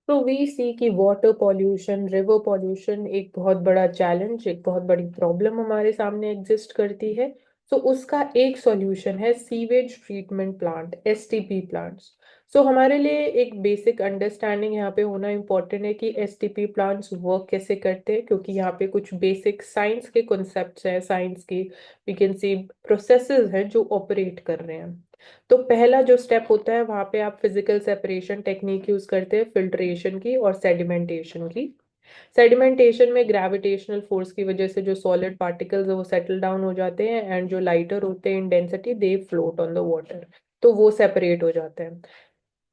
तो वी सी की water pollution, river pollution एक बहुत बड़ा चैलेंज, एक बहुत बड़ी प्रॉब्लम हमारे सामने एग्जिस्ट करती है। तो उसका एक सॉल्यूशन है sewage treatment plant, STP plants. So हमारे लिए एक बेसिक अंडरस्टैंडिंग यहाँ पे होना इम्पोर्टेंट है कि एसटीपी प्लांट्स वर्क कैसे करते हैं, क्योंकि यहाँ पे कुछ बेसिक साइंस के कॉन्सेप्ट्स हैं, साइंस की वी कैन सी प्रोसेसेस हैं जो ऑपरेट कर रहे हैं। तो पहला जो स्टेप होता है वहां पे आप फिजिकल सेपरेशन टेक्निक यूज करते हैं, फिल्ट्रेशन की और सेडिमेंटेशन की। सेडिमेंटेशन में ग्रेविटेशनल फोर्स की वजह से जो सॉलिड पार्टिकल्स है वो सेटल डाउन हो जाते हैं, एंड जो लाइटर होते हैं in density they float on the water, तो वो सेपरेट हो जाते हैं।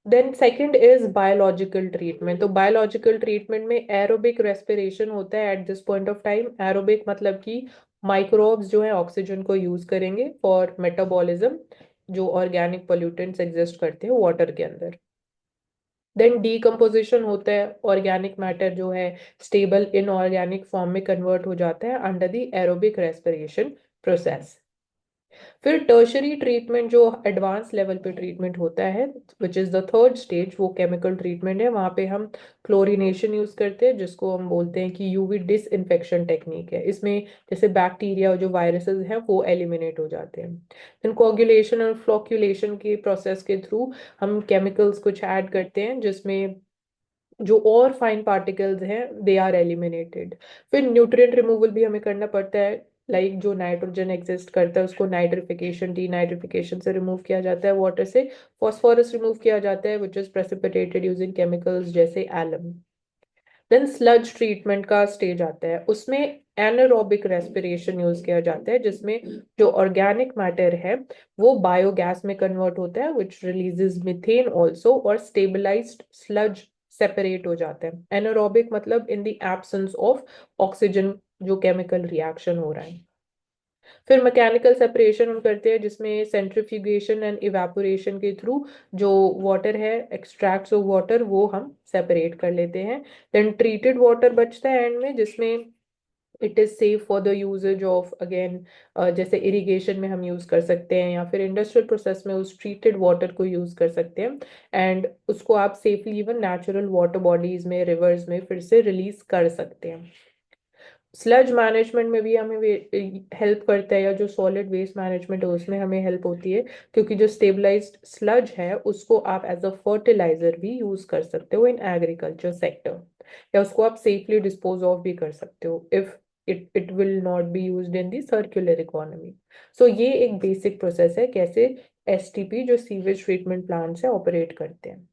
Then second is biological treatment. तो बायोलॉजिकल ट्रीटमेंट में एरोबिक रेस्पिरेशन होता है at this point of time. Aerobic मतलब कि माइक्रोब्स जो है ऑक्सीजन को यूज करेंगे फॉर मेटाबॉलिज्म, जो ऑर्गेनिक पोल्यूटेंट्स एग्जिस्ट करते हैं वाटर के अंदर। देन डीकम्पोजिशन होता है, ऑर्गेनिक मैटर जो है स्टेबल इनऑर्गेनिक फॉर्म में कन्वर्ट हो जाता है under the aerobic respiration process. फिर टर्शरी ट्रीटमेंट जो एडवांस लेवल पे ट्रीटमेंट होता है, which is the third stage, वो केमिकल ट्रीटमेंट है। वहाँ पे हम क्लोरीनेशन यूज करते हैं, जिसको हम बोलते हैं कि यूवी डिसइंफेक्शन टेक्निक है। इसमें जैसे बैक्टीरिया और जो वायरसेस हैं वो एलिमिनेट हो जाते हैं। देन कोagulation और फ्लोक्यूलेशन के प्रोसेस के थ्रू हम केमिकल्स कुछ ऐड करते हैं, जिसमें जो और फाइन पार्टिकल्स हैं दे आर एलिमिनेटेड। फिर न्यूट्रिएंट रिमूवल भी हमें करना पड़ता है, लाइक जो नाइट्रोजन एग्जिस्ट करता है उसको नाइट्रिफिकेशन, डी नाइट्रिफिकेशन से रिमूव किया जाता है वाटर से। फॉस्फोरस रिमूव किया जाता है which is precipitated using chemicals जैसे एलम। देन स्लज ट्रीटमेंट का स्टेज आता है, उसमें एनारोबिक रेस्पिरेशन यूज किया जाता है, जिसमें जो ऑर्गेनिक मैटर है वो बायोगैस में कन्वर्ट होता है विच रिलीजेस मीथेन ऑल्सो, और स्टेबलाइज्ड स्लज सेपरेट हो जाता है। एनारोबिक मतलब in the absence of oxygen जो केमिकल रिएक्शन हो रहा है। फिर मैकेनिकल सेपरेशन हम करते हैं, जिसमें सेंट्रीफ्यूगेशन एंड इवेपोरेशन के थ्रू जो वाटर है, एक्सट्रैक्ट्स ऑफ वाटर, वो हम सेपरेट कर लेते हैं। देन ट्रीटेड वाटर बचता है एंड में, जिसमें it is safe for the usages of again, जैसे इरिगेशन में हम यूज कर सकते हैं, या फिर इंडस्ट्रियल प्रोसेस में उस ट्रीटेड वाटर को यूज कर सकते हैं, एंड उसको आप safely even natural water bodies में, रिवर्स में फिर से रिलीज कर सकते हैं। स्लज मैनेजमेंट में भी हमें हेल्प करता है, या जो सॉलिड वेस्ट मैनेजमेंट है उसमें हमें हेल्प होती है, क्योंकि जो स्टेबलाइज्ड स्लज है उसको आप एज अ फर्टिलाइजर भी यूज कर सकते हो इन एग्रीकल्चर सेक्टर, या उसको आप सेफली डिस्पोज ऑफ भी कर सकते हो if it will not be used in the circular economy. So ये एक बेसिक प्रोसेस है कैसे एसटीपी जो सीवेज ट्रीटमेंट प्लांट्स है ऑपरेट करते हैं।